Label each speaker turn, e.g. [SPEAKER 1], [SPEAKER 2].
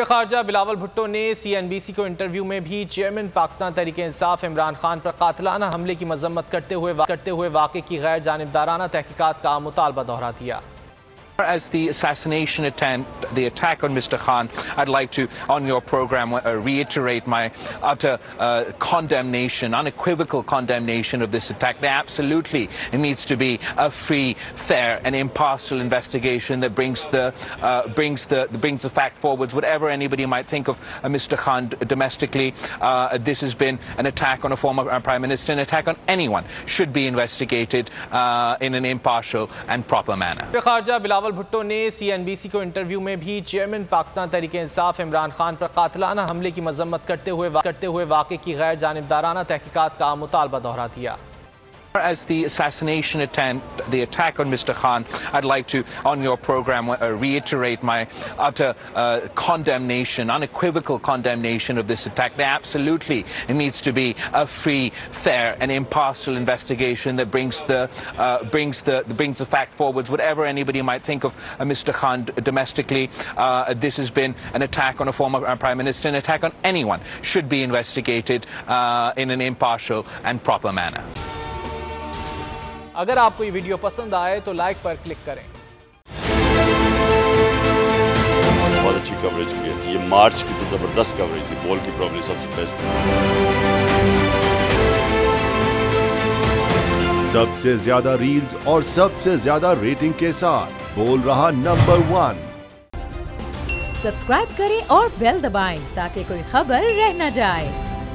[SPEAKER 1] खारजा बिलावल भुट्टो ने CNBC को interview में भी चेयरमैन पाकिस्तान तहरीक-ए-इंसाफ इमरान खान पर कातिलाना हमले की मजम्मत करते हुए वाक़े की गैर जानिबदाराना तहकीकात का मुतालबा दोहरा दिया।
[SPEAKER 2] As the assassination attempt, the attack on Mr. Khan, I'd like to, on your program, reiterate my utter condemnation, unequivocal condemnation of this attack. There absolutely needs to be a free, fair, and impartial investigation that brings the fact forwards. Whatever anybody might think of Mr. Khan domestically, this has been an attack on a former Prime Minister. An attack on anyone should be investigated in an impartial and proper manner.
[SPEAKER 1] Bilawal Bhutto ने CNBC को interview में भी chairman Pakistan Tehreek-e-Insaf Imran Khan पर कातिलाना हमले की मजम्मत करते हुए वाक़े की गैर जानिबदाराना तहकीकात का मुतालबा दोहरा दिया।
[SPEAKER 2] As the assassination attempt, the attack on Mr. Khan, I'd like to, on your program, reiterate my utter condemnation, unequivocal condemnation of this attack. There absolutely needs to be a free, fair, and impartial investigation that brings the fact forwards. Whatever anybody might think of Mr. Khan domestically, this has been an attack on a former Prime Minister. An attack on anyone should be investigated in an impartial and proper manner.
[SPEAKER 1] अगर आपको ये video पसंद आए तो like पर click करें।
[SPEAKER 3] बहुत अच्छी कवरेज की है। ये मार्च की तो जबरदस्त कवरेज थी। बॉल की प्रॉब्लम सबसे बेस्ट थी।
[SPEAKER 4] सबसे ज्यादा रील्स और सबसे ज्यादा रेटिंग के साथ बोल रहा नंबर 1।
[SPEAKER 5] सब्सक्राइब करें और बेल दबाएं ताकि कोई खबर रह न जाए।